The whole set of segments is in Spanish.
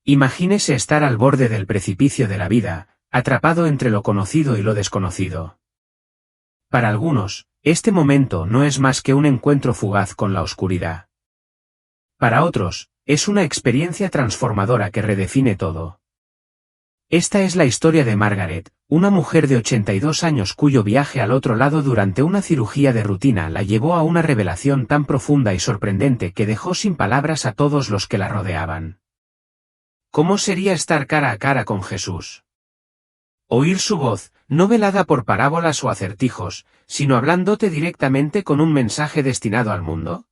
Imagínese estar al borde del precipicio de la vida, atrapado entre lo conocido y lo desconocido. Para algunos, este momento no es más que un encuentro fugaz con la oscuridad. Para otros, es una experiencia transformadora que redefine todo. Esta es la historia de Margaret, una mujer de 82 años cuyo viaje al otro lado durante una cirugía de rutina la llevó a una revelación tan profunda y sorprendente que dejó sin palabras a todos los que la rodeaban. ¿Cómo sería estar cara a cara con Jesús? Oír su voz, no velada por parábolas o acertijos, sino hablándote directamente con un mensaje destinado al mundo.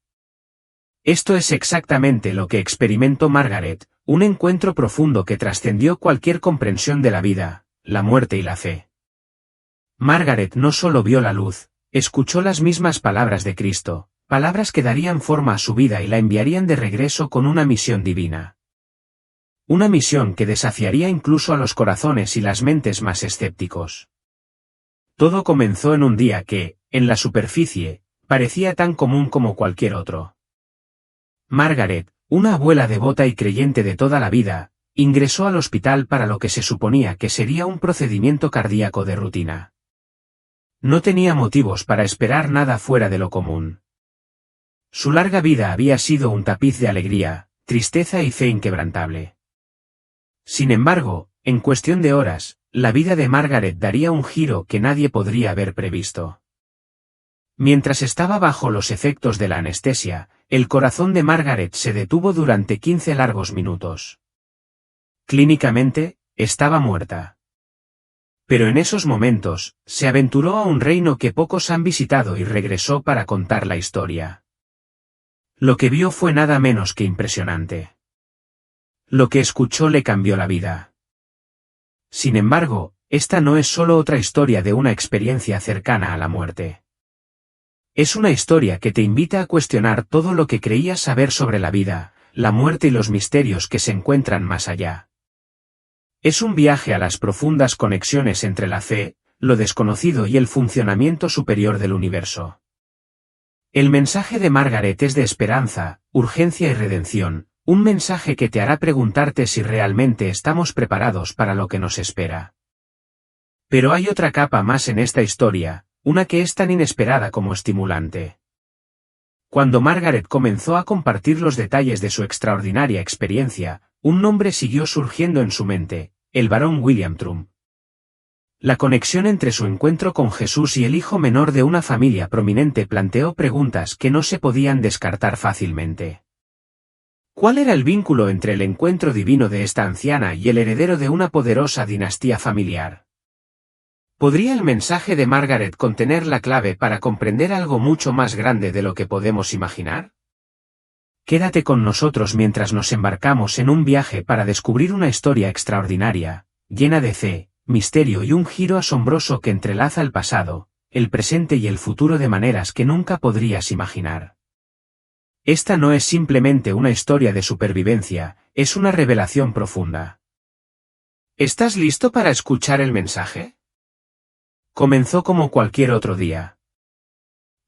Esto es exactamente lo que experimentó Margaret, un encuentro profundo que trascendió cualquier comprensión de la vida, la muerte y la fe. Margaret no solo vio la luz, escuchó las mismas palabras de Cristo, palabras que darían forma a su vida y la enviarían de regreso con una misión divina. Una misión que desafiaría incluso a los corazones y las mentes más escépticos. Todo comenzó en un día que, en la superficie, parecía tan común como cualquier otro. Margaret, una abuela devota y creyente de toda la vida, ingresó al hospital para lo que se suponía que sería un procedimiento cardíaco de rutina. No tenía motivos para esperar nada fuera de lo común. Su larga vida había sido un tapiz de alegría, tristeza y fe inquebrantable. Sin embargo, en cuestión de horas, la vida de Margaret daría un giro que nadie podría haber previsto. Mientras estaba bajo los efectos de la anestesia, el corazón de Margaret se detuvo durante 15 largos minutos. Clínicamente, estaba muerta. Pero en esos momentos, se aventuró a un reino que pocos han visitado y regresó para contar la historia. Lo que vio fue nada menos que impresionante. Lo que escuchó le cambió la vida. Sin embargo, esta no es solo otra historia de una experiencia cercana a la muerte. Es una historia que te invita a cuestionar todo lo que creías saber sobre la vida, la muerte y los misterios que se encuentran más allá. Es un viaje a las profundas conexiones entre la fe, lo desconocido y el funcionamiento superior del universo. El mensaje de Margaret es de esperanza, urgencia y redención, un mensaje que te hará preguntarte si realmente estamos preparados para lo que nos espera. Pero hay otra capa más en esta historia, una que es tan inesperada como estimulante. Cuando Margaret comenzó a compartir los detalles de su extraordinaria experiencia, un nombre siguió surgiendo en su mente, el barón William Trump. La conexión entre su encuentro con Jesús y el hijo menor de una familia prominente planteó preguntas que no se podían descartar fácilmente. ¿Cuál era el vínculo entre el encuentro divino de esta anciana y el heredero de una poderosa dinastía familiar? ¿Podría el mensaje de Margaret contener la clave para comprender algo mucho más grande de lo que podemos imaginar? Quédate con nosotros mientras nos embarcamos en un viaje para descubrir una historia extraordinaria, llena de fe, misterio y un giro asombroso que entrelaza el pasado, el presente y el futuro de maneras que nunca podrías imaginar. Esta no es simplemente una historia de supervivencia, es una revelación profunda. ¿Estás listo para escuchar el mensaje? Comenzó como cualquier otro día.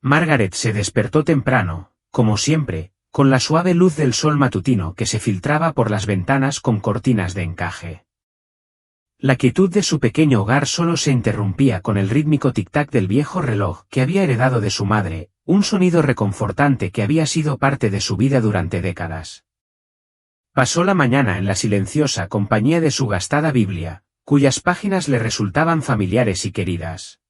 Margaret se despertó temprano, como siempre, con la suave luz del sol matutino que se filtraba por las ventanas con cortinas de encaje. La quietud de su pequeño hogar solo se interrumpía con el rítmico tic-tac del viejo reloj que había heredado de su madre, un sonido reconfortante que había sido parte de su vida durante décadas. Pasó la mañana en la silenciosa compañía de su gastada Biblia, cuyas páginas le resultaban familiares y queridas.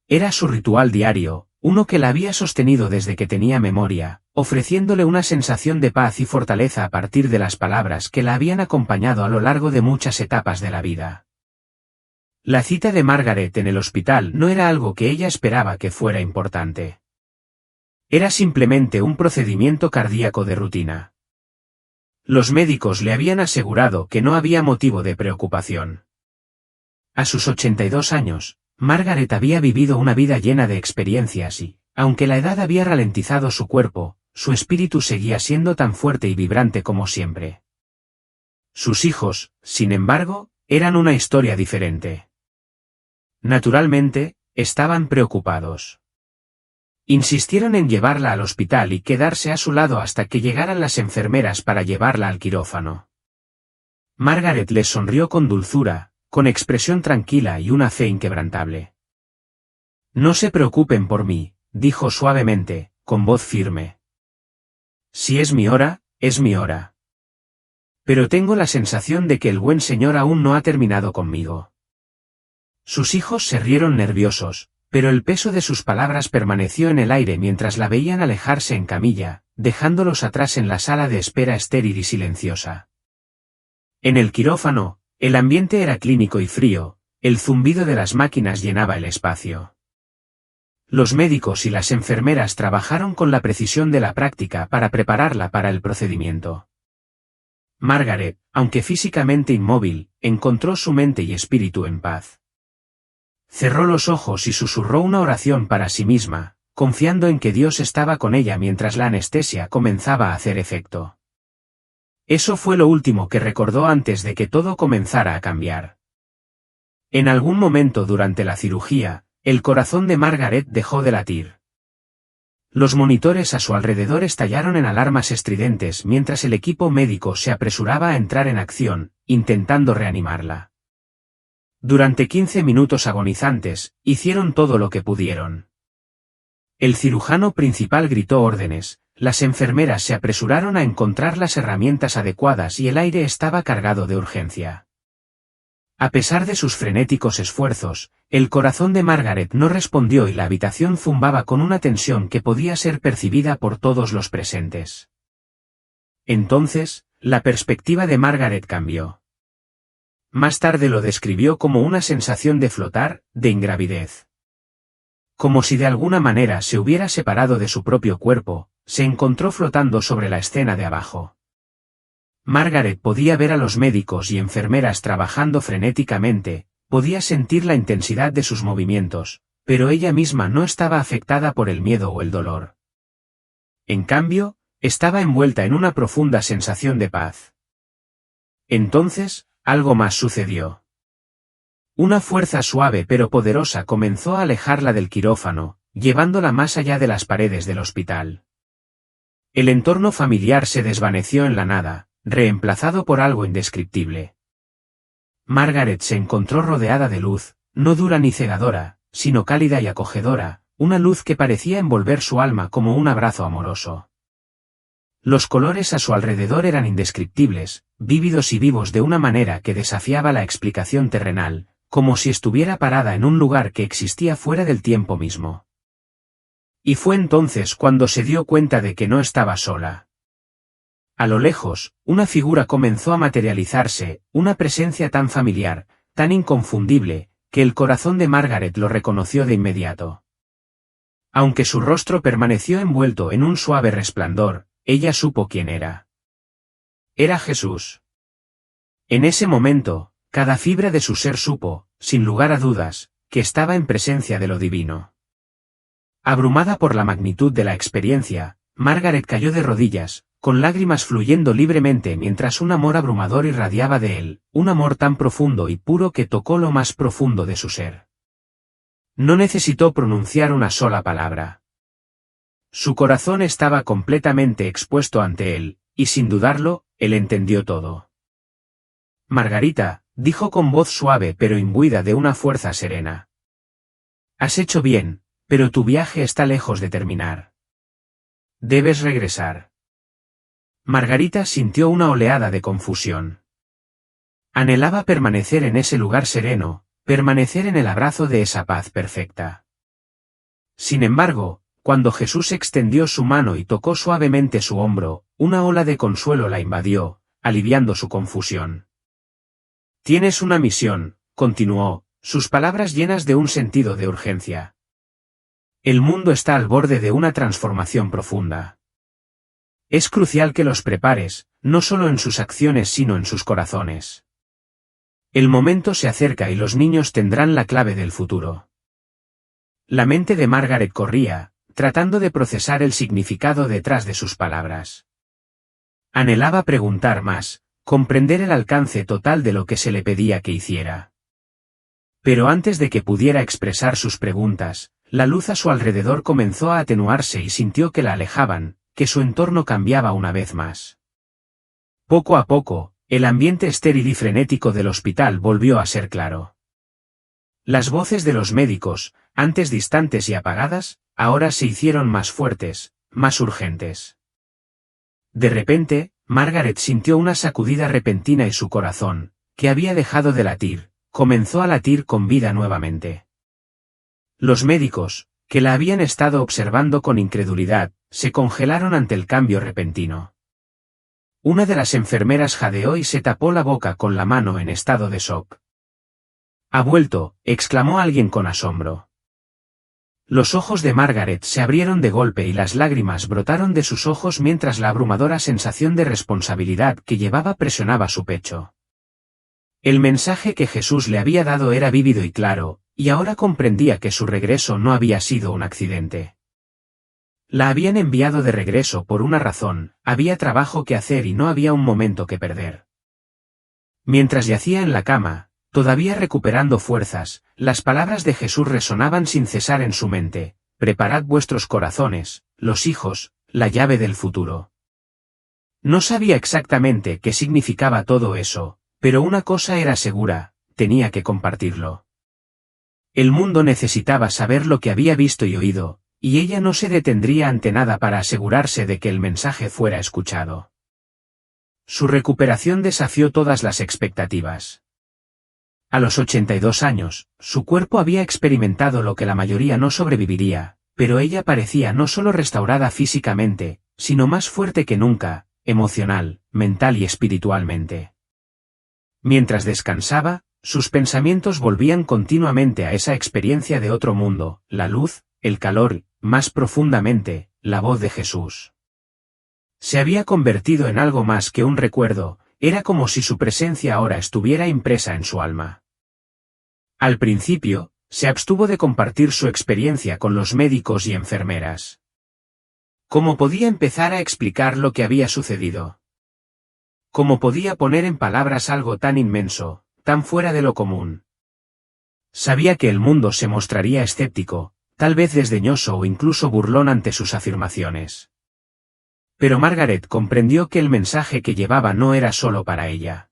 Era su ritual diario, uno que la había sostenido desde que tenía memoria, ofreciéndole una sensación de paz y fortaleza a partir de las palabras que la habían acompañado a lo largo de muchas etapas de la vida. La cita de Margaret en el hospital no era algo que ella esperaba que fuera importante. Era simplemente un procedimiento cardíaco de rutina. Los médicos le habían asegurado que no había motivo de preocupación. A sus 82 años, Margaret había vivido una vida llena de experiencias y, aunque la edad había ralentizado su cuerpo, su espíritu seguía siendo tan fuerte y vibrante como siempre. Sus hijos, sin embargo, eran una historia diferente. Naturalmente, estaban preocupados. Insistieron en llevarla al hospital y quedarse a su lado hasta que llegaran las enfermeras para llevarla al quirófano. Margaret les sonrió con dulzura, con expresión tranquila y una fe inquebrantable. No se preocupen por mí, dijo suavemente, con voz firme. Si es mi hora, es mi hora. Pero tengo la sensación de que el buen Señor aún no ha terminado conmigo. Sus hijos se rieron nerviosos, pero el peso de sus palabras permaneció en el aire mientras la veían alejarse en camilla, dejándolos atrás en la sala de espera estéril y silenciosa. En el quirófano, el ambiente era clínico y frío, el zumbido de las máquinas llenaba el espacio. Los médicos y las enfermeras trabajaron con la precisión de la práctica para prepararla para el procedimiento. Margaret, aunque físicamente inmóvil, encontró su mente y espíritu en paz. Cerró los ojos y susurró una oración para sí misma, confiando en que Dios estaba con ella mientras la anestesia comenzaba a hacer efecto. Eso fue lo último que recordó antes de que todo comenzara a cambiar. En algún momento durante la cirugía, el corazón de Margaret dejó de latir. Los monitores a su alrededor estallaron en alarmas estridentes mientras el equipo médico se apresuraba a entrar en acción, intentando reanimarla. Durante 15 minutos agonizantes, hicieron todo lo que pudieron. El cirujano principal gritó órdenes, las enfermeras se apresuraron a encontrar las herramientas adecuadas y el aire estaba cargado de urgencia. A pesar de sus frenéticos esfuerzos, el corazón de Margaret no respondió y la habitación zumbaba con una tensión que podía ser percibida por todos los presentes. Entonces, la perspectiva de Margaret cambió. Más tarde lo describió como una sensación de flotar, de ingravidez. Como si de alguna manera se hubiera separado de su propio cuerpo, se encontró flotando sobre la escena de abajo. Margaret podía ver a los médicos y enfermeras trabajando frenéticamente, podía sentir la intensidad de sus movimientos, pero ella misma no estaba afectada por el miedo o el dolor. En cambio, estaba envuelta en una profunda sensación de paz. Entonces, algo más sucedió. Una fuerza suave pero poderosa comenzó a alejarla del quirófano, llevándola más allá de las paredes del hospital. El entorno familiar se desvaneció en la nada, reemplazado por algo indescriptible. Margaret se encontró rodeada de luz, no dura ni cegadora, sino cálida y acogedora, una luz que parecía envolver su alma como un abrazo amoroso. Los colores a su alrededor eran indescriptibles, vívidos y vivos de una manera que desafiaba la explicación terrenal, como si estuviera parada en un lugar que existía fuera del tiempo mismo. Y fue entonces cuando se dio cuenta de que no estaba sola. A lo lejos, una figura comenzó a materializarse, una presencia tan familiar, tan inconfundible, que el corazón de Margaret lo reconoció de inmediato. Aunque su rostro permaneció envuelto en un suave resplandor, ella supo quién era. Era Jesús. En ese momento, cada fibra de su ser supo, sin lugar a dudas, que estaba en presencia de lo divino. Abrumada por la magnitud de la experiencia, Margaret cayó de rodillas, con lágrimas fluyendo libremente mientras un amor abrumador irradiaba de él, un amor tan profundo y puro que tocó lo más profundo de su ser. No necesitó pronunciar una sola palabra. Su corazón estaba completamente expuesto ante él, y sin dudarlo, él entendió todo. Margarita, dijo con voz suave pero imbuida de una fuerza serena. Has hecho bien, pero tu viaje está lejos de terminar. Debes regresar. Margarita sintió una oleada de confusión. Anhelaba permanecer en ese lugar sereno, permanecer en el abrazo de esa paz perfecta. Sin embargo, cuando Jesús extendió su mano y tocó suavemente su hombro, una ola de consuelo la invadió, aliviando su confusión. Tienes una misión, continuó, sus palabras llenas de un sentido de urgencia. El mundo está al borde de una transformación profunda. Es crucial que los prepares, no solo en sus acciones sino en sus corazones. El momento se acerca y los niños tendrán la clave del futuro. La mente de Margaret corría, tratando de procesar el significado detrás de sus palabras. Anhelaba preguntar más, comprender el alcance total de lo que se le pedía que hiciera. Pero antes de que pudiera expresar sus preguntas, la luz a su alrededor comenzó a atenuarse y sintió que la alejaban, que su entorno cambiaba una vez más. Poco a poco, El ambiente estéril y frenético del hospital volvió a ser claro. Las voces de los médicos, antes distantes y apagadas, ahora se hicieron más fuertes, más urgentes. De repente, Margaret sintió una sacudida repentina y su corazón, que había dejado de latir, comenzó a latir con vida nuevamente. Los médicos, que la habían estado observando con incredulidad, se congelaron ante el cambio repentino. Una de las enfermeras jadeó y se tapó la boca con la mano en estado de shock. «Ha vuelto», exclamó alguien con asombro. Los ojos de Margaret se abrieron de golpe y las lágrimas brotaron de sus ojos mientras la abrumadora sensación de responsabilidad que llevaba presionaba su pecho. El mensaje que Jesús le había dado era vívido y claro, y ahora comprendía que su regreso no había sido un accidente. La habían enviado de regreso por una razón, había trabajo que hacer y no había un momento que perder. Mientras yacía en la cama, todavía recuperando fuerzas, las palabras de Jesús resonaban sin cesar en su mente: «Preparad vuestros corazones, los hijos, la llave del futuro». No sabía exactamente qué significaba todo eso, pero una cosa era segura, tenía que compartirlo. El mundo necesitaba saber lo que había visto y oído, y ella no se detendría ante nada para asegurarse de que el mensaje fuera escuchado. Su recuperación desafió todas las expectativas. A los 82 años, su cuerpo había experimentado lo que la mayoría no sobreviviría, pero ella parecía no solo restaurada físicamente, sino más fuerte que nunca, emocional, mental y espiritualmente. Mientras descansaba, sus pensamientos volvían continuamente a esa experiencia de otro mundo, la luz, el calor, más profundamente, la voz de Jesús. Se había convertido en algo más que un recuerdo, era como si su presencia ahora estuviera impresa en su alma. Al principio, se abstuvo de compartir su experiencia con los médicos y enfermeras. ¿Cómo podía empezar a explicar lo que había sucedido? ¿Cómo podía poner en palabras algo tan inmenso, tan fuera de lo común? Sabía que el mundo se mostraría escéptico, tal vez desdeñoso o incluso burlón ante sus afirmaciones. Pero Margaret comprendió que el mensaje que llevaba no era solo para ella.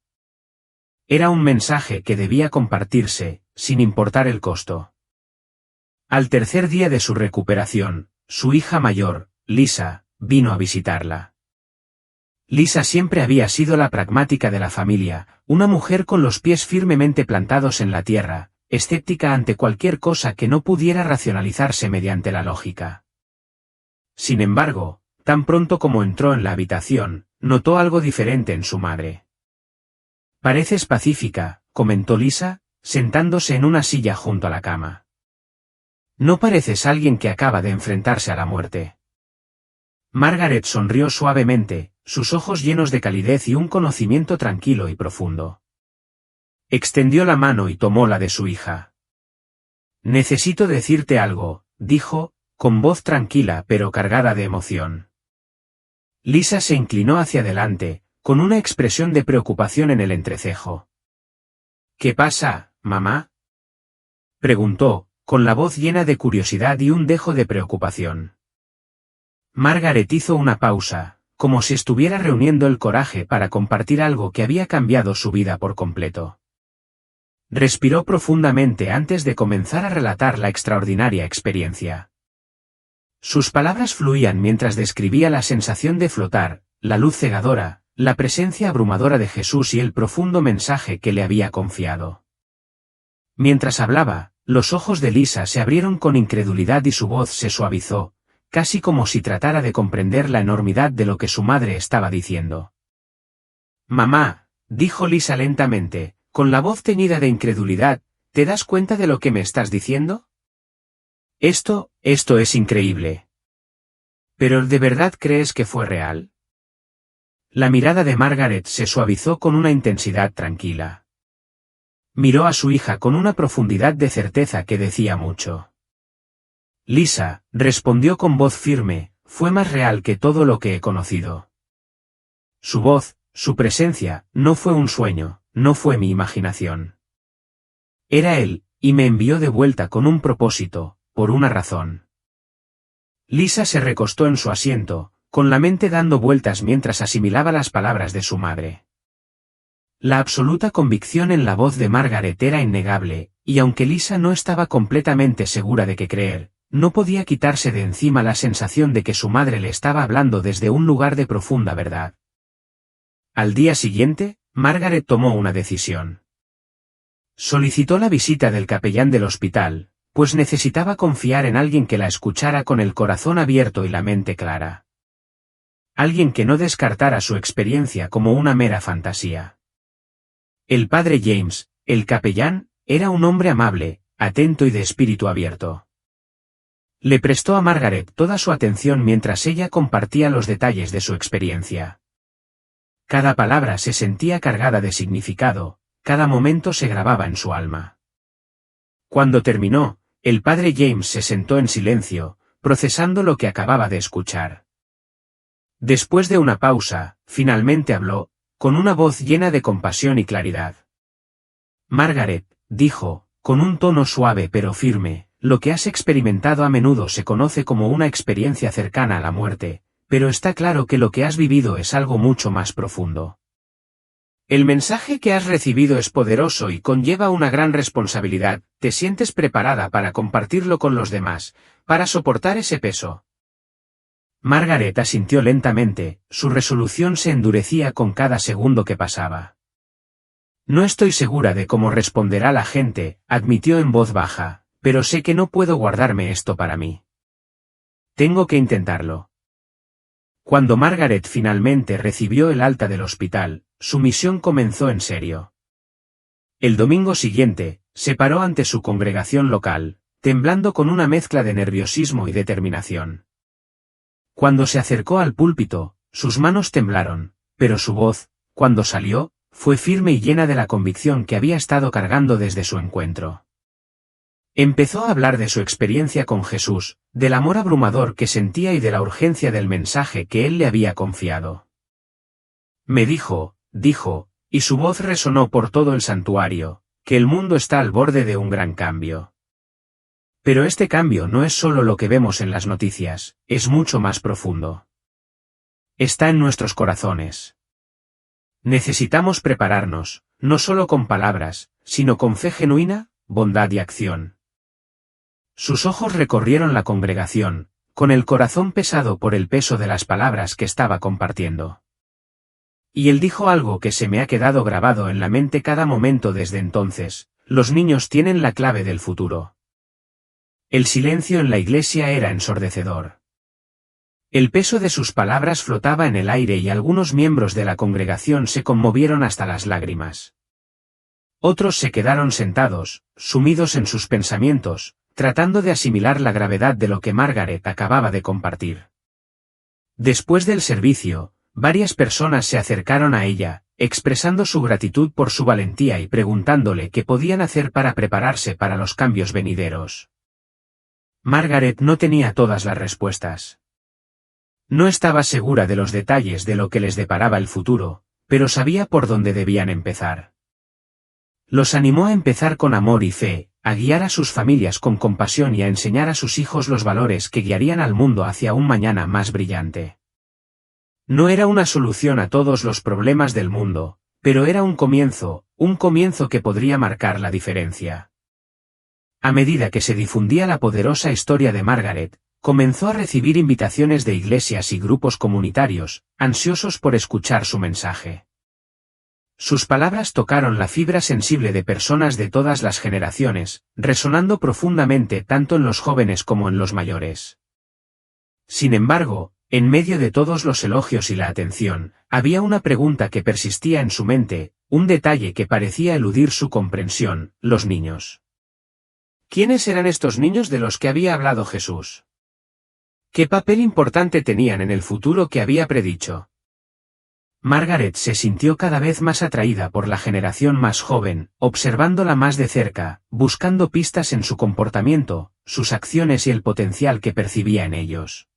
Era un mensaje que debía compartirse, sin importar el costo. Al tercer día de su recuperación, su hija mayor, Lisa, vino a visitarla. Lisa siempre había sido la pragmática de la familia, una mujer con los pies firmemente plantados en la tierra, escéptica ante cualquier cosa que no pudiera racionalizarse mediante la lógica. Sin embargo, tan pronto como entró en la habitación, notó algo diferente en su madre. «Pareces pacífica», comentó Lisa, sentándose en una silla junto a la cama. «No pareces alguien que acaba de enfrentarse a la muerte». Margaret sonrió suavemente, sus ojos llenos de calidez y un conocimiento tranquilo y profundo. Extendió la mano y tomó la de su hija. «Necesito decirte algo», dijo, con voz tranquila pero cargada de emoción. Lisa se inclinó hacia adelante, con una expresión de preocupación en el entrecejo. «¿Qué pasa, mamá?», preguntó, con la voz llena de curiosidad y un dejo de preocupación. Margaret hizo una pausa, como si estuviera reuniendo el coraje para compartir algo que había cambiado su vida por completo. Respiró profundamente antes de comenzar a relatar la extraordinaria experiencia. Sus palabras fluían mientras describía la sensación de flotar, la luz cegadora, la presencia abrumadora de Jesús y el profundo mensaje que le había confiado. Mientras hablaba, los ojos de Lisa se abrieron con incredulidad y su voz se suavizó, casi como si tratara de comprender la enormidad de lo que su madre estaba diciendo. «Mamá», dijo Lisa lentamente, con la voz teñida de incredulidad, «¿te das cuenta de lo que me estás diciendo? Esto es increíble. ¿Pero de verdad crees que fue real?» La mirada de Margaret se suavizó con una intensidad tranquila. Miró a su hija con una profundidad de certeza que decía mucho. «Lisa», respondió con voz firme, «fue más real que todo lo que he conocido». Su voz, su presencia, no fue un sueño, no fue mi imaginación. Era él, y me envió de vuelta con un propósito, por una razón. Lisa se recostó en su asiento, con la mente dando vueltas mientras asimilaba las palabras de su madre. La absoluta convicción en la voz de Margaret era innegable, y aunque Lisa no estaba completamente segura de qué creer, no podía quitarse de encima la sensación de que su madre le estaba hablando desde un lugar de profunda verdad. Al día siguiente, Margaret tomó una decisión. Solicitó la visita del capellán del hospital, pues necesitaba confiar en alguien que la escuchara con el corazón abierto y la mente clara. Alguien que no descartara su experiencia como una mera fantasía. El padre James, el capellán, era un hombre amable, atento y de espíritu abierto. Le prestó a Margaret toda su atención mientras ella compartía los detalles de su experiencia. Cada palabra se sentía cargada de significado, cada momento se grababa en su alma. Cuando terminó, el padre James se sentó en silencio, procesando lo que acababa de escuchar. Después de una pausa, finalmente habló, con una voz llena de compasión y claridad. Margaret, dijo, con un tono suave pero firme, lo que has experimentado a menudo se conoce como una experiencia cercana a la muerte, pero está claro que lo que has vivido es algo mucho más profundo. El mensaje que has recibido es poderoso y conlleva una gran responsabilidad. ¿Te sientes preparada para compartirlo con los demás, para soportar ese peso? Margaret asintió lentamente, su resolución se endurecía con cada segundo que pasaba. No estoy segura de cómo responderá la gente, admitió en voz baja, pero sé que no puedo guardarme esto para mí. Tengo que intentarlo. Cuando Margaret finalmente recibió el alta del hospital, su misión comenzó en serio. El domingo siguiente, se paró ante su congregación local, temblando con una mezcla de nerviosismo y determinación. Cuando se acercó al púlpito, sus manos temblaron, pero su voz, cuando salió, fue firme y llena de la convicción que había estado cargando desde su encuentro. Empezó a hablar de su experiencia con Jesús, del amor abrumador que sentía y de la urgencia del mensaje que él le había confiado. Me dijo, y su voz resonó por todo el santuario, que el mundo está al borde de un gran cambio. Pero este cambio no es solo lo que vemos en las noticias, es mucho más profundo. Está en nuestros corazones. Necesitamos prepararnos, no solo con palabras, sino con fe genuina, bondad y acción. Sus ojos recorrieron la congregación, con el corazón pesado por el peso de las palabras que estaba compartiendo. Y él dijo algo que se me ha quedado grabado en la mente cada momento desde entonces: los niños tienen la clave del futuro. El silencio en la iglesia era ensordecedor. El peso de sus palabras flotaba en el aire y algunos miembros de la congregación se conmovieron hasta las lágrimas. Otros se quedaron sentados, sumidos en sus pensamientos, tratando de asimilar la gravedad de lo que Margaret acababa de compartir. Después del servicio, varias personas se acercaron a ella, expresando su gratitud por su valentía y preguntándole qué podían hacer para prepararse para los cambios venideros. Margaret no tenía todas las respuestas. No estaba segura de los detalles de lo que les deparaba el futuro, pero sabía por dónde debían empezar. Los animó a empezar con amor y fe, a guiar a sus familias con compasión y a enseñar a sus hijos los valores que guiarían al mundo hacia un mañana más brillante. No era una solución a todos los problemas del mundo, pero era un comienzo que podría marcar la diferencia. A medida que se difundía la poderosa historia de Margaret, comenzó a recibir invitaciones de iglesias y grupos comunitarios, ansiosos por escuchar su mensaje. Sus palabras tocaron la fibra sensible de personas de todas las generaciones, resonando profundamente tanto en los jóvenes como en los mayores. Sin embargo, en medio de todos los elogios y la atención, había una pregunta que persistía en su mente, un detalle que parecía eludir su comprensión: los niños. ¿Quiénes eran estos niños de los que había hablado Jesús? ¿Qué papel importante tenían en el futuro que había predicho? Margaret se sintió cada vez más atraída por la generación más joven, observándola más de cerca, buscando pistas en su comportamiento, sus acciones y el potencial que percibía en ellos.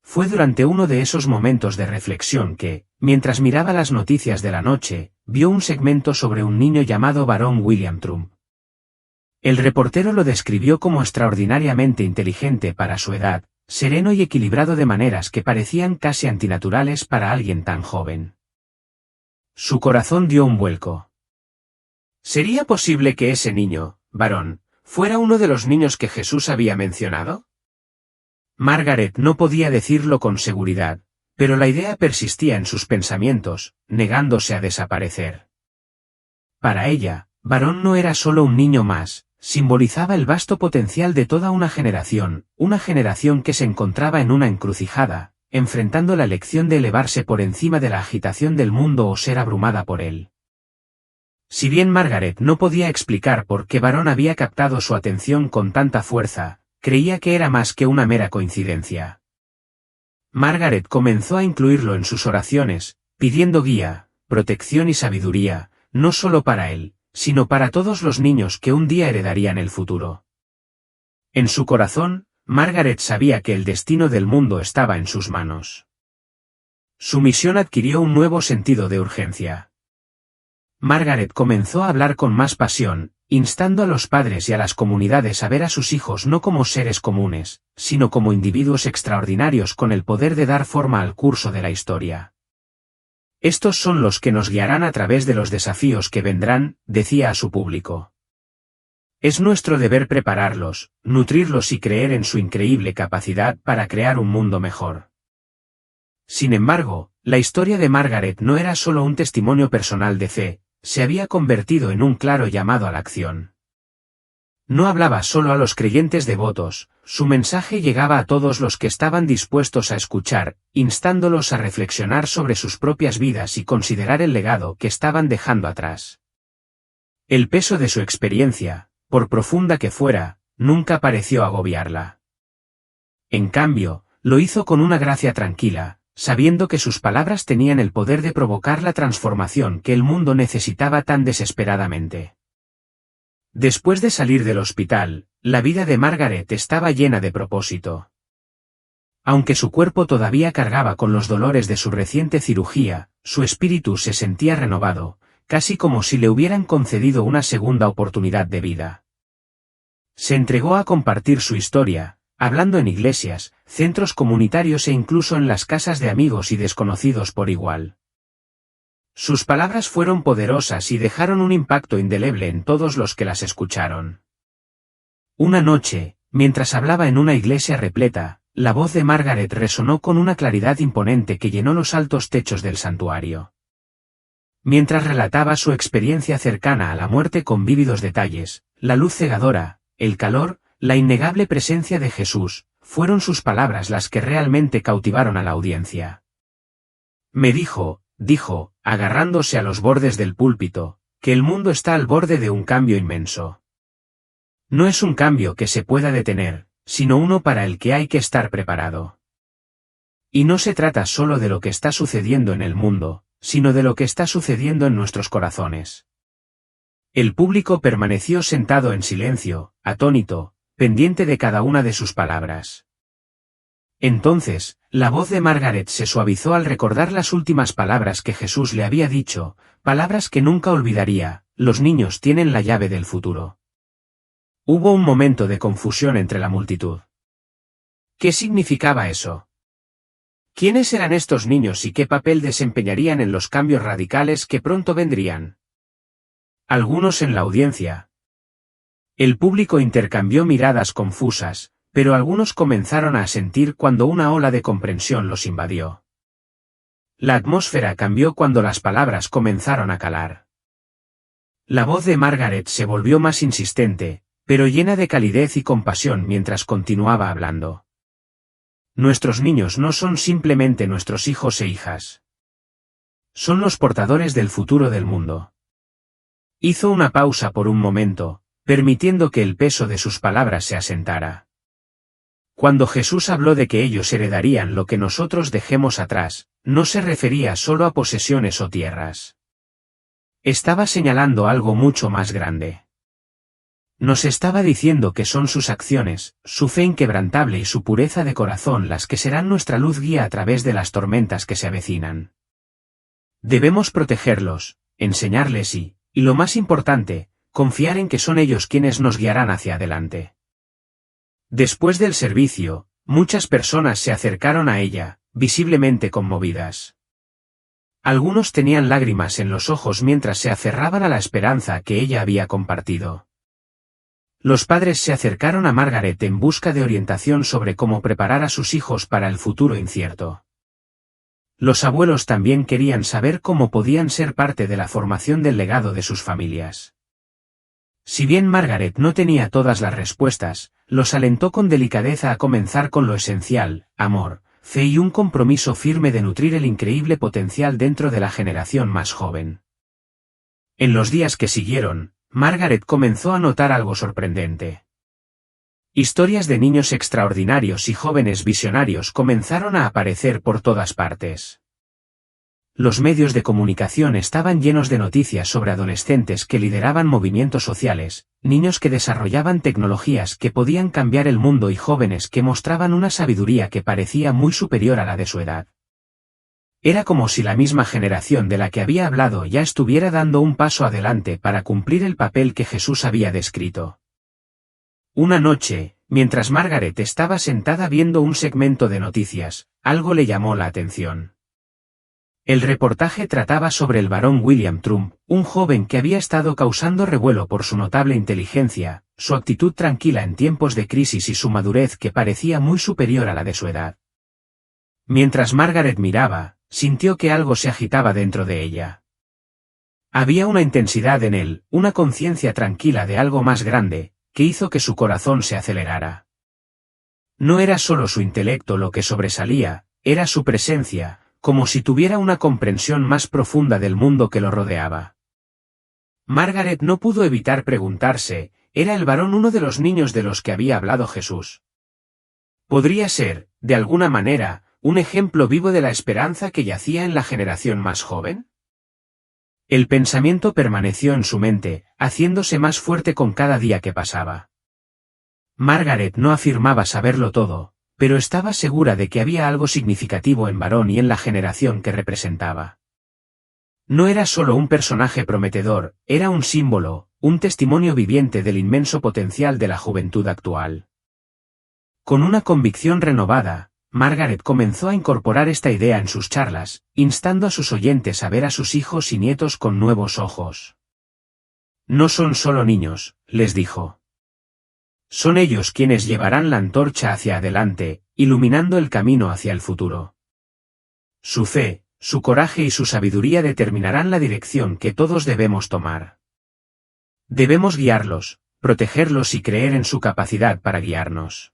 Fue durante uno de esos momentos de reflexión que, mientras miraba las noticias de la noche, vio un segmento sobre un niño llamado Barón William Trump. El reportero lo describió como extraordinariamente inteligente para su edad, sereno y equilibrado de maneras que parecían casi antinaturales para alguien tan joven. su corazón dio un vuelco. ¿Sería posible que ese niño, varón, fuera uno de los niños que Jesús había mencionado? Margaret no podía decirlo con seguridad, pero la idea persistía en sus pensamientos, negándose a desaparecer. Para ella, varón no era solo un niño más, simbolizaba el vasto potencial de toda una generación que se encontraba en una encrucijada, enfrentando la elección de elevarse por encima de la agitación del mundo o ser abrumada por él. Si bien Margaret no podía explicar por qué varón había captado su atención con tanta fuerza, creía que era más que una mera coincidencia. Margaret comenzó a incluirlo en sus oraciones, pidiendo guía, protección y sabiduría, no solo para él, sino para todos los niños que un día heredarían el futuro. En su corazón, Margaret sabía que el destino del mundo estaba en sus manos. Su misión adquirió un nuevo sentido de urgencia. Margaret comenzó a hablar con más pasión, instando a los padres y a las comunidades a ver a sus hijos no como seres comunes, sino como individuos extraordinarios con el poder de dar forma al curso de la historia. Estos son los que nos guiarán a través de los desafíos que vendrán, decía a su público. Es nuestro deber prepararlos, nutrirlos y creer en su increíble capacidad para crear un mundo mejor. Sin embargo, la historia de Margaret no era solo un testimonio personal de fe, se había convertido en un claro llamado a la acción. No hablaba solo a los creyentes devotos, su mensaje llegaba a todos los que estaban dispuestos a escuchar, instándolos a reflexionar sobre sus propias vidas y considerar el legado que estaban dejando atrás. El peso de su experiencia, por profunda que fuera, nunca pareció agobiarla. En cambio, lo hizo con una gracia tranquila, sabiendo que sus palabras tenían el poder de provocar la transformación que el mundo necesitaba tan desesperadamente. Después de salir del hospital, la vida de Margaret estaba llena de propósito. Aunque su cuerpo todavía cargaba con los dolores de su reciente cirugía, su espíritu se sentía renovado, casi como si le hubieran concedido una segunda oportunidad de vida. Se entregó a compartir su historia, hablando en iglesias, centros comunitarios e incluso en las casas de amigos y desconocidos por igual. Sus palabras fueron poderosas y dejaron un impacto indeleble en todos los que las escucharon. Una noche, mientras hablaba en una iglesia repleta, la voz de Margaret resonó con una claridad imponente que llenó los altos techos del santuario. Mientras relataba su experiencia cercana a la muerte con vívidos detalles, la luz cegadora, el calor, la innegable presencia de Jesús, fueron sus palabras las que realmente cautivaron a la audiencia. Me dijo, agarrándose a los bordes del púlpito, que el mundo está al borde de un cambio inmenso. No es un cambio que se pueda detener, sino uno para el que hay que estar preparado. Y no se trata solo de lo que está sucediendo en el mundo, sino de lo que está sucediendo en nuestros corazones. El público permaneció sentado en silencio, atónito, pendiente de cada una de sus palabras. Entonces, la voz de Margaret se suavizó al recordar las últimas palabras que Jesús le había dicho, palabras que nunca olvidaría: los niños tienen la llave del futuro. Hubo un momento de confusión entre la multitud. ¿Qué significaba eso? ¿Quiénes eran estos niños y qué papel desempeñarían en los cambios radicales que pronto vendrían? Algunos en la audiencia. El público intercambió miradas confusas, pero algunos comenzaron a asentir cuando una ola de comprensión los invadió. La atmósfera cambió cuando las palabras comenzaron a calar. La voz de Margaret se volvió más insistente, pero llena de calidez y compasión mientras continuaba hablando. Nuestros niños no son simplemente nuestros hijos e hijas. Son los portadores del futuro del mundo. Hizo una pausa por un momento, permitiendo que el peso de sus palabras se asentara. Cuando Jesús habló de que ellos heredarían lo que nosotros dejemos atrás, no se refería solo a posesiones o tierras. Estaba señalando algo mucho más grande. Nos estaba diciendo que son sus acciones, su fe inquebrantable y su pureza de corazón las que serán nuestra luz guía a través de las tormentas que se avecinan. Debemos protegerlos, enseñarles y lo más importante, confiar en que son ellos quienes nos guiarán hacia adelante. Después del servicio, muchas personas se acercaron a ella, visiblemente conmovidas. Algunos tenían lágrimas en los ojos mientras se aferraban a la esperanza que ella había compartido. Los padres se acercaron a Margaret en busca de orientación sobre cómo preparar a sus hijos para el futuro incierto. Los abuelos también querían saber cómo podían ser parte de la formación del legado de sus familias. Si bien Margaret no tenía todas las respuestas, los alentó con delicadeza a comenzar con lo esencial: amor, fe y un compromiso firme de nutrir el increíble potencial dentro de la generación más joven. En los días que siguieron, Margaret comenzó a notar algo sorprendente. Historias de niños extraordinarios y jóvenes visionarios comenzaron a aparecer por todas partes. Los medios de comunicación estaban llenos de noticias sobre adolescentes que lideraban movimientos sociales, niños que desarrollaban tecnologías que podían cambiar el mundo y jóvenes que mostraban una sabiduría que parecía muy superior a la de su edad. Era como si la misma generación de la que había hablado ya estuviera dando un paso adelante para cumplir el papel que Jesús había descrito. Una noche, mientras Margaret estaba sentada viendo un segmento de noticias, algo le llamó la atención. El reportaje trataba sobre el barón William Trump, un joven que había estado causando revuelo por su notable inteligencia, su actitud tranquila en tiempos de crisis y su madurez que parecía muy superior a la de su edad. Mientras Margaret miraba, sintió que algo se agitaba dentro de ella. Había una intensidad en él, una conciencia tranquila de algo más grande, que hizo que su corazón se acelerara. No era solo su intelecto lo que sobresalía, era su presencia, como si tuviera una comprensión más profunda del mundo que lo rodeaba. Margaret no pudo evitar preguntarse, ¿era el varón uno de los niños de los que había hablado Jesús? Podría ser, de alguna manera, un ejemplo vivo de la esperanza que yacía en la generación más joven. El pensamiento permaneció en su mente, haciéndose más fuerte con cada día que pasaba. Margaret no afirmaba saberlo todo, pero estaba segura de que había algo significativo en varón y en la generación que representaba. No era solo un personaje prometedor, era un símbolo, un testimonio viviente del inmenso potencial de la juventud actual. Con una convicción renovada, Margaret comenzó a incorporar esta idea en sus charlas, instando a sus oyentes a ver a sus hijos y nietos con nuevos ojos. No son solo niños, les dijo. Son ellos quienes llevarán la antorcha hacia adelante, iluminando el camino hacia el futuro. Su fe, su coraje y su sabiduría determinarán la dirección que todos debemos tomar. Debemos guiarlos, protegerlos y creer en su capacidad para guiarnos.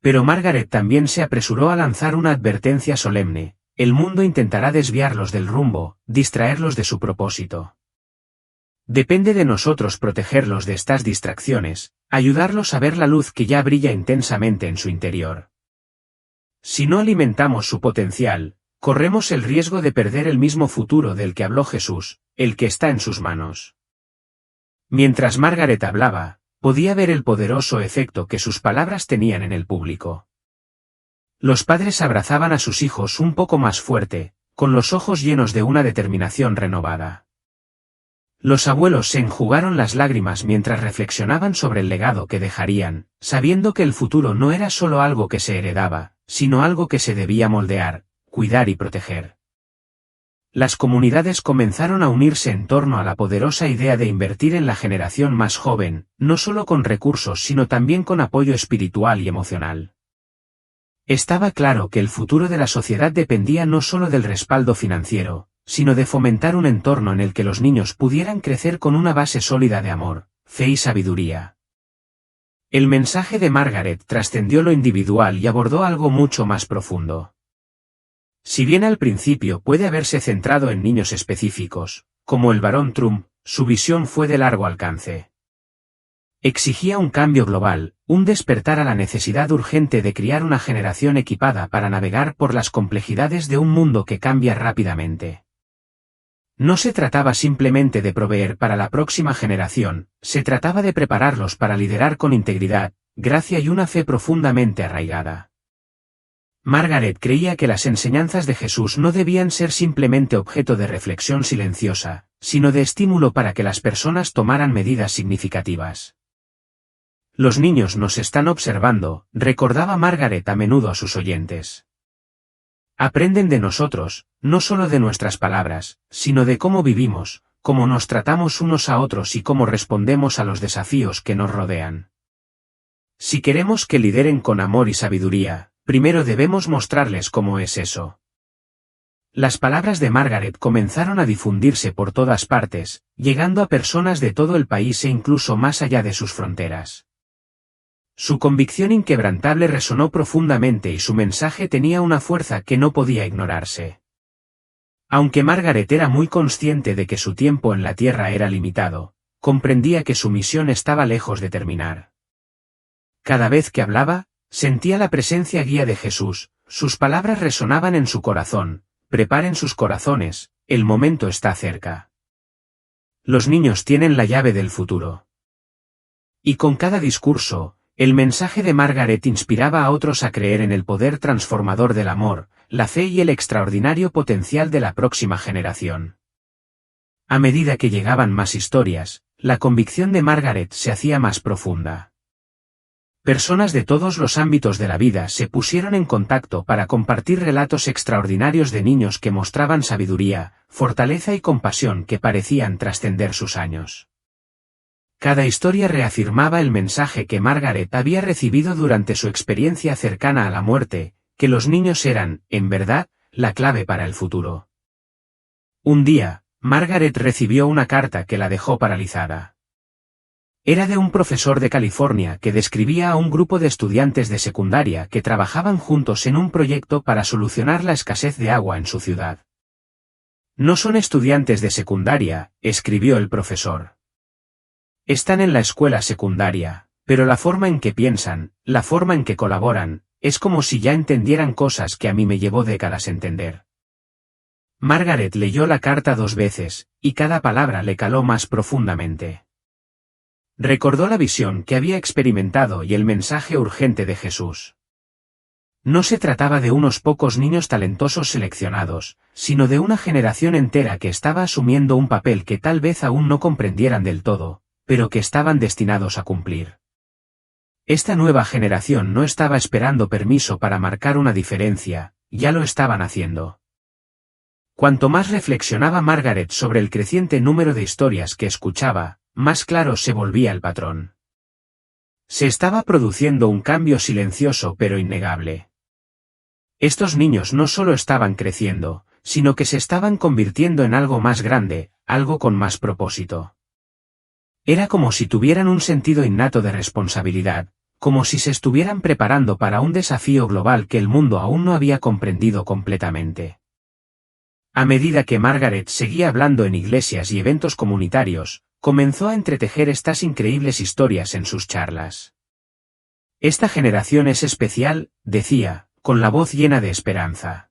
Pero Margaret también se apresuró a lanzar una advertencia solemne: el mundo intentará desviarlos del rumbo, distraerlos de su propósito. Depende de nosotros protegerlos de estas distracciones, ayudarlos a ver la luz que ya brilla intensamente en su interior. Si no alimentamos su potencial, corremos el riesgo de perder el mismo futuro del que habló Jesús, el que está en sus manos. Mientras Margaret hablaba, podía ver el poderoso efecto que sus palabras tenían en el público. Los padres abrazaban a sus hijos un poco más fuerte, con los ojos llenos de una determinación renovada. Los abuelos se enjugaron las lágrimas mientras reflexionaban sobre el legado que dejarían, sabiendo que el futuro no era solo algo que se heredaba, sino algo que se debía moldear, cuidar y proteger. Las comunidades comenzaron a unirse en torno a la poderosa idea de invertir en la generación más joven, no solo con recursos sino también con apoyo espiritual y emocional. Estaba claro que el futuro de la sociedad dependía no solo del respaldo financiero, sino de fomentar un entorno en el que los niños pudieran crecer con una base sólida de amor, fe y sabiduría. El mensaje de Margaret trascendió lo individual y abordó algo mucho más profundo. Si bien al principio puede haberse centrado en niños específicos, como el barón Trump, su visión fue de largo alcance. Exigía un cambio global, un despertar a la necesidad urgente de criar una generación equipada para navegar por las complejidades de un mundo que cambia rápidamente. No se trataba simplemente de proveer para la próxima generación, se trataba de prepararlos para liderar con integridad, gracia y una fe profundamente arraigada. Margaret creía que las enseñanzas de Jesús no debían ser simplemente objeto de reflexión silenciosa, sino de estímulo para que las personas tomaran medidas significativas. Los niños nos están observando, recordaba Margaret a menudo a sus oyentes. Aprenden de nosotros, no solo de nuestras palabras, sino de cómo vivimos, cómo nos tratamos unos a otros y cómo respondemos a los desafíos que nos rodean. Si queremos que lideren con amor y sabiduría, primero debemos mostrarles cómo es eso. Las palabras de Margaret comenzaron a difundirse por todas partes, llegando a personas de todo el país e incluso más allá de sus fronteras. Su convicción inquebrantable resonó profundamente y su mensaje tenía una fuerza que no podía ignorarse. Aunque Margaret era muy consciente de que su tiempo en la tierra era limitado, comprendía que su misión estaba lejos de terminar. Cada vez que hablaba, sentía la presencia guía de Jesús, sus palabras resonaban en su corazón: preparen sus corazones, el momento está cerca. Los niños tienen la llave del futuro. Y con cada discurso, el mensaje de Margaret inspiraba a otros a creer en el poder transformador del amor, la fe y el extraordinario potencial de la próxima generación. A medida que llegaban más historias, la convicción de Margaret se hacía más profunda. Personas de todos los ámbitos de la vida se pusieron en contacto para compartir relatos extraordinarios de niños que mostraban sabiduría, fortaleza y compasión que parecían trascender sus años. Cada historia reafirmaba el mensaje que Margaret había recibido durante su experiencia cercana a la muerte, que los niños eran, en verdad, la clave para el futuro. Un día, Margaret recibió una carta que la dejó paralizada. Era de un profesor de California que describía a un grupo de estudiantes de secundaria que trabajaban juntos en un proyecto para solucionar la escasez de agua en su ciudad. No son estudiantes de secundaria, escribió el profesor. Están en la escuela secundaria, pero la forma en que piensan, la forma en que colaboran, es como si ya entendieran cosas que a mí me llevó décadas entender. Margaret leyó la carta 2 veces, y cada palabra le caló más profundamente. Recordó la visión que había experimentado y el mensaje urgente de Jesús. No se trataba de unos pocos niños talentosos seleccionados, sino de una generación entera que estaba asumiendo un papel que tal vez aún no comprendieran del todo, pero que estaban destinados a cumplir. Esta nueva generación no estaba esperando permiso para marcar una diferencia, ya lo estaban haciendo. Cuanto más reflexionaba Margaret sobre el creciente número de historias que escuchaba, más claro se volvía el patrón. Se estaba produciendo un cambio silencioso pero innegable. Estos niños no solo estaban creciendo, sino que se estaban convirtiendo en algo más grande, algo con más propósito. Era como si tuvieran un sentido innato de responsabilidad, como si se estuvieran preparando para un desafío global que el mundo aún no había comprendido completamente. A medida que Margaret seguía hablando en iglesias y eventos comunitarios, comenzó a entretejer estas increíbles historias en sus charlas. Esta generación es especial, decía, con la voz llena de esperanza.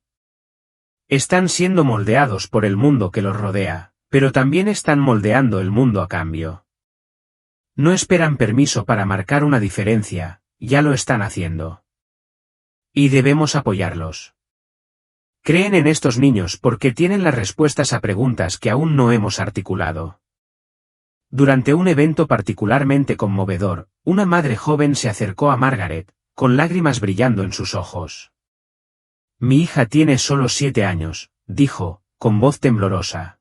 Están siendo moldeados por el mundo que los rodea, pero también están moldeando el mundo a cambio. No esperan permiso para marcar una diferencia, ya lo están haciendo. Y debemos apoyarlos. Creen en estos niños porque tienen las respuestas a preguntas que aún no hemos articulado. Durante un evento particularmente conmovedor, una madre joven se acercó a Margaret, con lágrimas brillando en sus ojos. Mi hija tiene solo 7 años, dijo, con voz temblorosa.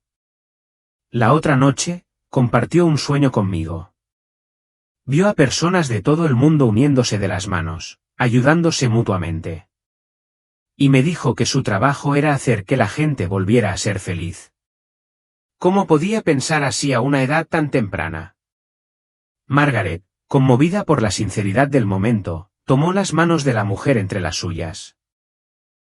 La otra noche, compartió un sueño conmigo. Vio a personas de todo el mundo uniéndose de las manos, ayudándose mutuamente. Y me dijo que su trabajo era hacer que la gente volviera a ser feliz. ¿Cómo podía pensar así a una edad tan temprana? Margaret, conmovida por la sinceridad del momento, tomó las manos de la mujer entre las suyas.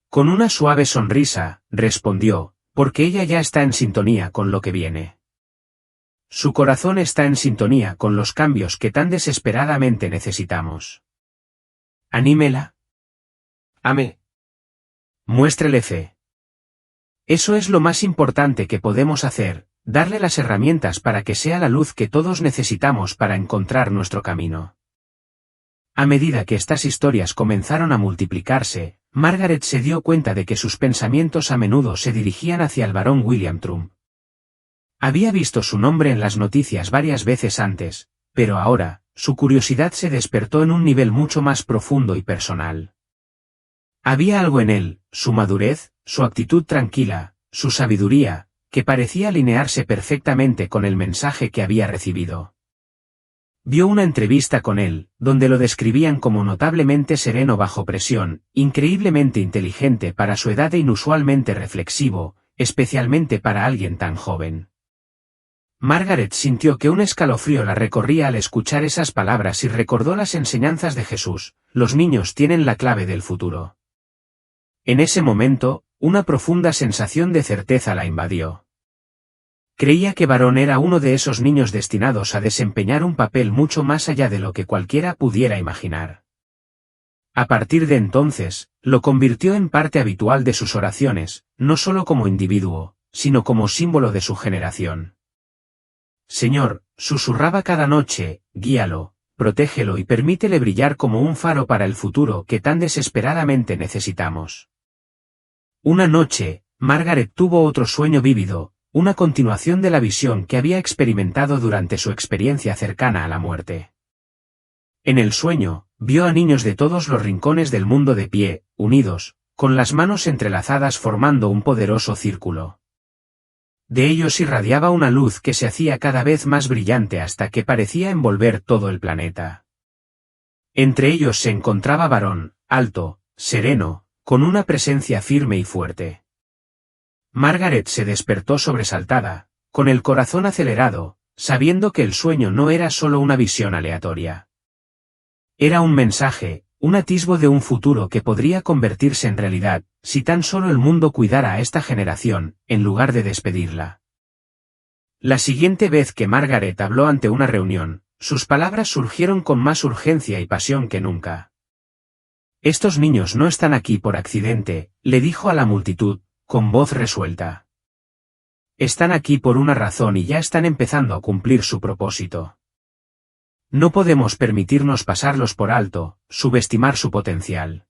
Con una suave sonrisa, respondió, porque ella ya está en sintonía con lo que viene. Su corazón está en sintonía con los cambios que tan desesperadamente necesitamos. Anímela. Ame. Muéstrele fe. Eso es lo más importante que podemos hacer, darle las herramientas para que sea la luz que todos necesitamos para encontrar nuestro camino. A medida que estas historias comenzaron a multiplicarse, Margaret se dio cuenta de que sus pensamientos a menudo se dirigían hacia el barón William Trump. Había visto su nombre en las noticias varias veces antes, pero ahora, su curiosidad se despertó en un nivel mucho más profundo y personal. Había algo en él, su madurez, su actitud tranquila, su sabiduría, que parecía alinearse perfectamente con el mensaje que había recibido. Vio una entrevista con él, donde lo describían como notablemente sereno bajo presión, increíblemente inteligente para su edad e inusualmente reflexivo, especialmente para alguien tan joven. Margaret sintió que un escalofrío la recorría al escuchar esas palabras y recordó las enseñanzas de Jesús: los niños tienen la clave del futuro. En ese momento, una profunda sensación de certeza la invadió. Creía que Varón era uno de esos niños destinados a desempeñar un papel mucho más allá de lo que cualquiera pudiera imaginar. A partir de entonces, lo convirtió en parte habitual de sus oraciones, no solo como individuo, sino como símbolo de su generación. Señor, susurraba cada noche, guíalo, protégelo y permítele brillar como un faro para el futuro que tan desesperadamente necesitamos. Una noche, Margaret tuvo otro sueño vívido, una continuación de la visión que había experimentado durante su experiencia cercana a la muerte. En el sueño, vio a niños de todos los rincones del mundo de pie, unidos, con las manos entrelazadas formando un poderoso círculo. De ellos irradiaba una luz que se hacía cada vez más brillante hasta que parecía envolver todo el planeta. Entre ellos se encontraba Varón, alto, sereno, con una presencia firme y fuerte. Margaret se despertó sobresaltada, con el corazón acelerado, sabiendo que el sueño no era solo una visión aleatoria. Era un mensaje, un atisbo de un futuro que podría convertirse en realidad, si tan solo el mundo cuidara a esta generación, en lugar de despedirla. La siguiente vez que Margaret habló ante una reunión, sus palabras surgieron con más urgencia y pasión que nunca. Estos niños no están aquí por accidente, le dijo a la multitud, con voz resuelta. Están aquí por una razón y ya están empezando a cumplir su propósito. No podemos permitirnos pasarlos por alto, subestimar su potencial.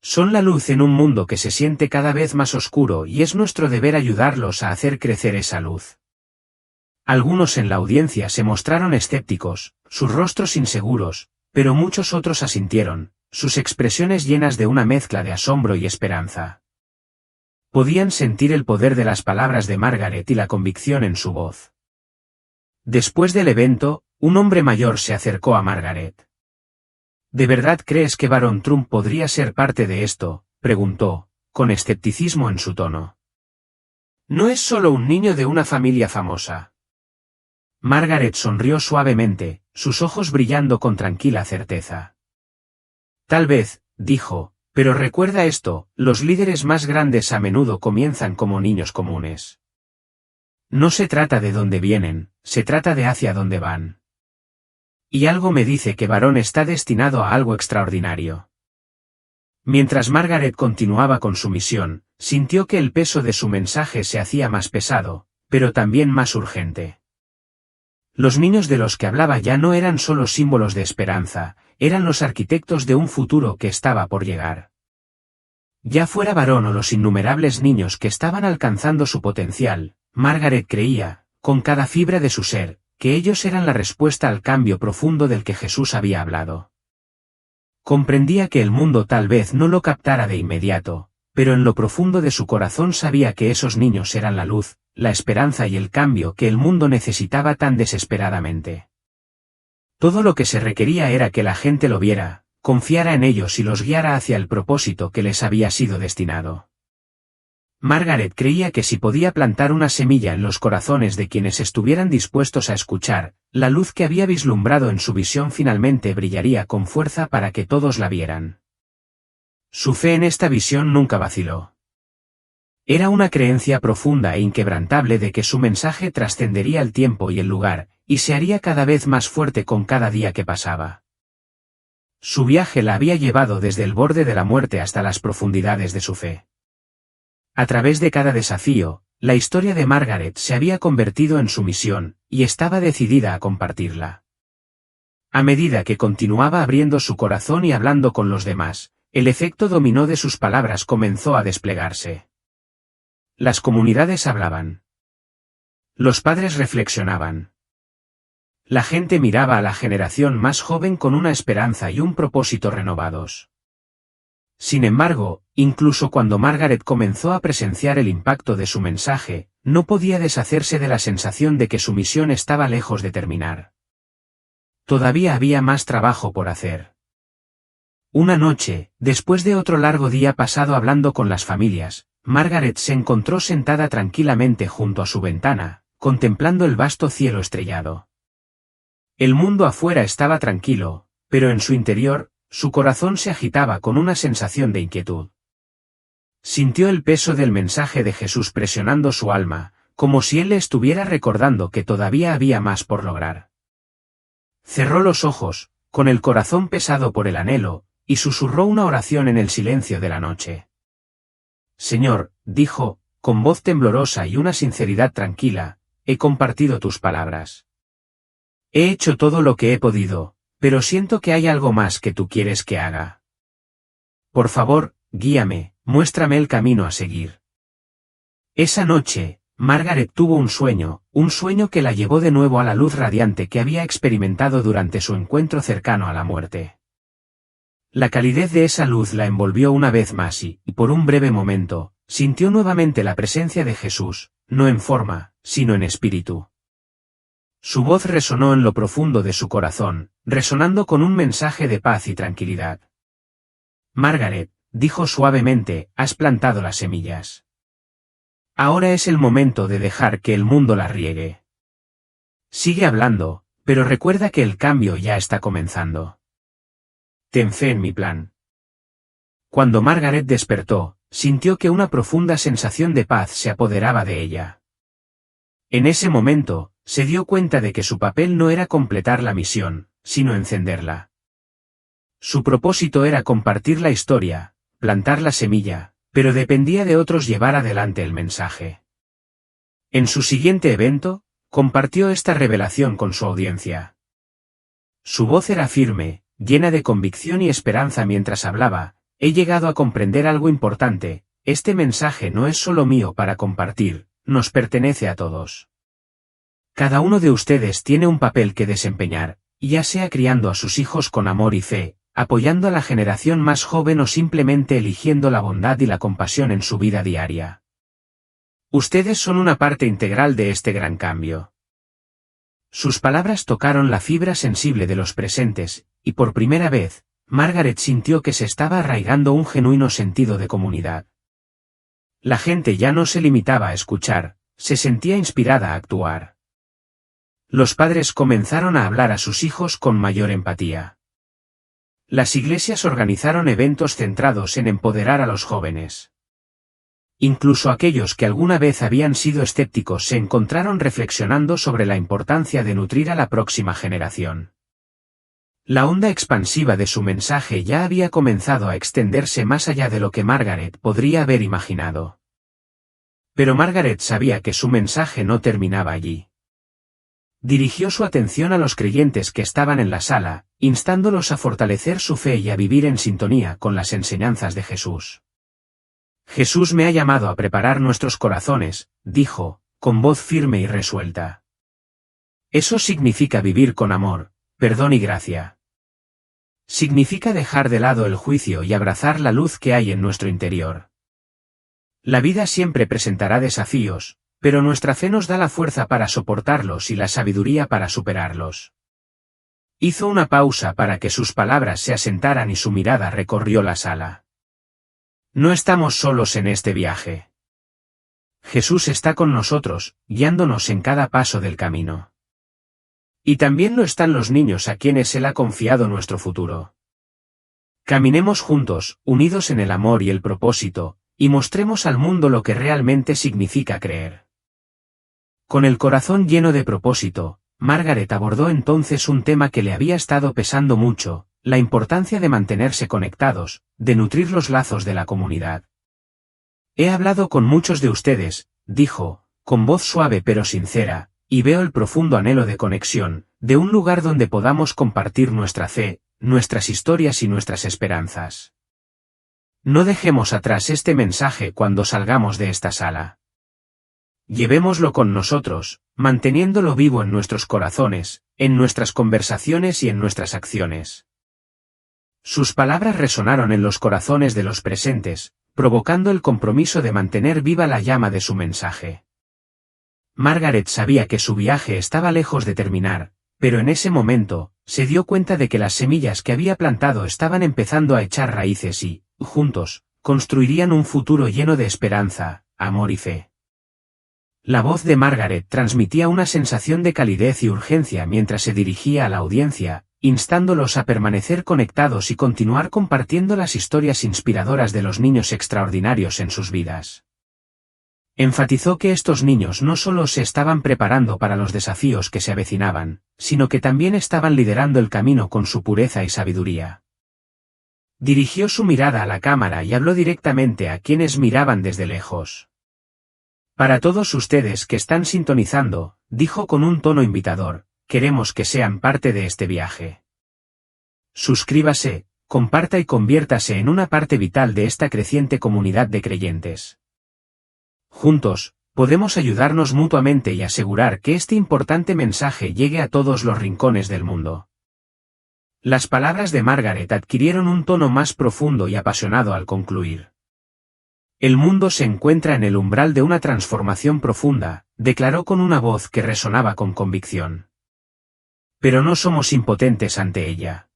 Son la luz en un mundo que se siente cada vez más oscuro y es nuestro deber ayudarlos a hacer crecer esa luz. Algunos en la audiencia se mostraron escépticos, sus rostros inseguros, pero muchos otros asintieron, sus expresiones llenas de una mezcla de asombro y esperanza. Podían sentir el poder de las palabras de Margaret y la convicción en su voz. Después del evento, un hombre mayor se acercó a Margaret. ¿De verdad crees que Barón Trump podría ser parte de esto?, preguntó, con escepticismo en su tono. No es solo un niño de una familia famosa. Margaret sonrió suavemente, sus ojos brillando con tranquila certeza. Tal vez, dijo, pero recuerda esto, los líderes más grandes a menudo comienzan como niños comunes. No se trata de dónde vienen, se trata de hacia dónde van. Y algo me dice que Varón está destinado a algo extraordinario. Mientras Margaret continuaba con su misión, sintió que el peso de su mensaje se hacía más pesado, pero también más urgente. Los niños de los que hablaba ya no eran solo símbolos de esperanza, eran los arquitectos de un futuro que estaba por llegar. Ya fuera Varón o los innumerables niños que estaban alcanzando su potencial, Margaret creía, con cada fibra de su ser, que ellos eran la respuesta al cambio profundo del que Jesús había hablado. Comprendía que el mundo tal vez no lo captara de inmediato, pero en lo profundo de su corazón sabía que esos niños eran la luz, la esperanza y el cambio que el mundo necesitaba tan desesperadamente. Todo lo que se requería era que la gente lo viera, confiara en ellos y los guiara hacia el propósito que les había sido destinado. Margaret creía que si podía plantar una semilla en los corazones de quienes estuvieran dispuestos a escuchar, la luz que había vislumbrado en su visión finalmente brillaría con fuerza para que todos la vieran. Su fe en esta visión nunca vaciló. Era una creencia profunda e inquebrantable de que su mensaje trascendería el tiempo y el lugar, y se haría cada vez más fuerte con cada día que pasaba. Su viaje la había llevado desde el borde de la muerte hasta las profundidades de su fe. A través de cada desafío, la historia de Margaret se había convertido en su misión, y estaba decidida a compartirla. A medida que continuaba abriendo su corazón y hablando con los demás, el efecto dominó de sus palabras comenzó a desplegarse. Las comunidades hablaban. Los padres reflexionaban. La gente miraba a la generación más joven con una esperanza y un propósito renovados. Sin embargo, incluso cuando Margaret comenzó a presenciar el impacto de su mensaje, no podía deshacerse de la sensación de que su misión estaba lejos de terminar. Todavía había más trabajo por hacer. Una noche, después de otro largo día pasado hablando con las familias, Margaret se encontró sentada tranquilamente junto a su ventana, contemplando el vasto cielo estrellado. El mundo afuera estaba tranquilo, pero en su interior, su corazón se agitaba con una sensación de inquietud. Sintió el peso del mensaje de Jesús presionando su alma, como si él le estuviera recordando que todavía había más por lograr. Cerró los ojos, con el corazón pesado por el anhelo, y susurró una oración en el silencio de la noche. Señor, dijo, con voz temblorosa y una sinceridad tranquila, he compartido tus palabras. He hecho todo lo que he podido, pero siento que hay algo más que tú quieres que haga. Por favor, guíame, muéstrame el camino a seguir. Esa noche, Margaret tuvo un sueño que la llevó de nuevo a la luz radiante que había experimentado durante su encuentro cercano a la muerte. La calidez de esa luz la envolvió una vez más y, por un breve momento, sintió nuevamente la presencia de Jesús, no en forma, sino en espíritu. Su voz resonó en lo profundo de su corazón, resonando con un mensaje de paz y tranquilidad. Margaret, dijo suavemente, has plantado las semillas. Ahora es el momento de dejar que el mundo las riegue. Sigue hablando, pero recuerda que el cambio ya está comenzando. Ten fe en mi plan. Cuando Margaret despertó, sintió que una profunda sensación de paz se apoderaba de ella. En ese momento, se dio cuenta de que su papel no era completar la misión, sino encenderla. Su propósito era compartir la historia, plantar la semilla, pero dependía de otros llevar adelante el mensaje. En su siguiente evento, compartió esta revelación con su audiencia. Su voz era firme, llena de convicción y esperanza mientras hablaba, he llegado a comprender algo importante, este mensaje no es solo mío para compartir, nos pertenece a todos. Cada uno de ustedes tiene un papel que desempeñar, ya sea criando a sus hijos con amor y fe, apoyando a la generación más joven o simplemente eligiendo la bondad y la compasión en su vida diaria. Ustedes son una parte integral de este gran cambio. Sus palabras tocaron la fibra sensible de los presentes, y por primera vez, Margaret sintió que se estaba arraigando un genuino sentido de comunidad. La gente ya no se limitaba a escuchar, se sentía inspirada a actuar. Los padres comenzaron a hablar a sus hijos con mayor empatía. Las iglesias organizaron eventos centrados en empoderar a los jóvenes. Incluso aquellos que alguna vez habían sido escépticos se encontraron reflexionando sobre la importancia de nutrir a la próxima generación. La onda expansiva de su mensaje ya había comenzado a extenderse más allá de lo que Margaret podría haber imaginado. Pero Margaret sabía que su mensaje no terminaba allí. Dirigió su atención a los creyentes que estaban en la sala, instándolos a fortalecer su fe y a vivir en sintonía con las enseñanzas de Jesús. Jesús me ha llamado a preparar nuestros corazones, dijo, con voz firme y resuelta. Eso significa vivir con amor, perdón y gracia. Significa dejar de lado el juicio y abrazar la luz que hay en nuestro interior. La vida siempre presentará desafíos, pero nuestra fe nos da la fuerza para soportarlos y la sabiduría para superarlos. Hizo una pausa para que sus palabras se asentaran y su mirada recorrió la sala. No estamos solos en este viaje. Jesús está con nosotros, guiándonos en cada paso del camino. Y también lo están los niños a quienes Él ha confiado nuestro futuro. Caminemos juntos, unidos en el amor y el propósito, y mostremos al mundo lo que realmente significa creer. Con el corazón lleno de propósito, Margaret abordó entonces un tema que le había estado pesando mucho, la importancia de mantenerse conectados, de nutrir los lazos de la comunidad. He hablado con muchos de ustedes, dijo, con voz suave pero sincera, y veo el profundo anhelo de conexión, de un lugar donde podamos compartir nuestra fe, nuestras historias y nuestras esperanzas. No dejemos atrás este mensaje cuando salgamos de esta sala. Llevémoslo con nosotros, manteniéndolo vivo en nuestros corazones, en nuestras conversaciones y en nuestras acciones. Sus palabras resonaron en los corazones de los presentes, provocando el compromiso de mantener viva la llama de su mensaje. Margaret sabía que su viaje estaba lejos de terminar, pero en ese momento, se dio cuenta de que las semillas que había plantado estaban empezando a echar raíces y, juntos, construirían un futuro lleno de esperanza, amor y fe. La voz de Margaret transmitía una sensación de calidez y urgencia mientras se dirigía a la audiencia, instándolos a permanecer conectados y continuar compartiendo las historias inspiradoras de los niños extraordinarios en sus vidas. Enfatizó que estos niños no solo se estaban preparando para los desafíos que se avecinaban, sino que también estaban liderando el camino con su pureza y sabiduría. Dirigió su mirada a la cámara y habló directamente a quienes miraban desde lejos. Para todos ustedes que están sintonizando, dijo con un tono invitador, queremos que sean parte de este viaje. Suscríbase, comparta y conviértase en una parte vital de esta creciente comunidad de creyentes. Juntos, podemos ayudarnos mutuamente y asegurar que este importante mensaje llegue a todos los rincones del mundo. Las palabras de Margaret adquirieron un tono más profundo y apasionado al concluir. El mundo se encuentra en el umbral de una transformación profunda, declaró con una voz que resonaba con convicción. Pero no somos impotentes ante ella.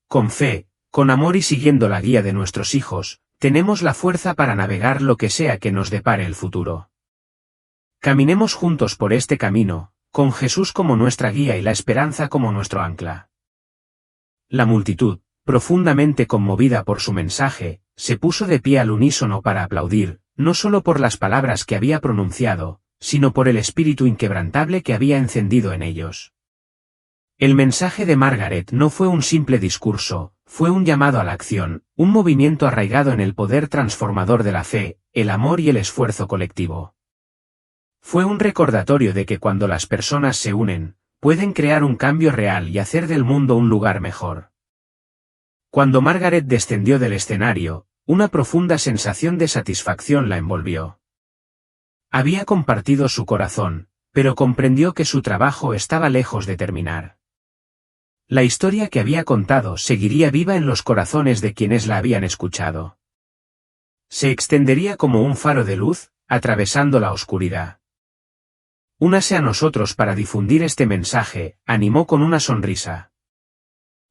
Con fe, con amor y siguiendo la guía de nuestros hijos, tenemos la fuerza para navegar lo que sea que nos depare el futuro. Caminemos juntos por este camino, con Jesús como nuestra guía y la esperanza como nuestro ancla. La multitud, profundamente conmovida por su mensaje, se puso de pie al unísono para aplaudir, no solo por las palabras que había pronunciado, sino por el espíritu inquebrantable que había encendido en ellos. El mensaje de Margaret no fue un simple discurso, fue un llamado a la acción, un movimiento arraigado en el poder transformador de la fe, el amor y el esfuerzo colectivo. Fue un recordatorio de que cuando las personas se unen, pueden crear un cambio real y hacer del mundo un lugar mejor. Cuando Margaret descendió del escenario, una profunda sensación de satisfacción la envolvió. Había compartido su corazón, pero comprendió que su trabajo estaba lejos de terminar. La historia que había contado seguiría viva en los corazones de quienes la habían escuchado. Se extendería como un faro de luz, atravesando la oscuridad. Únase a nosotros para difundir este mensaje, animó con una sonrisa.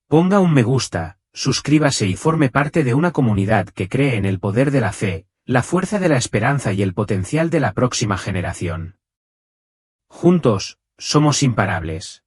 Ponga un me gusta, suscríbase y forme parte de una comunidad que cree en el poder de la fe, la fuerza de la esperanza y el potencial de la próxima generación. Juntos, somos imparables.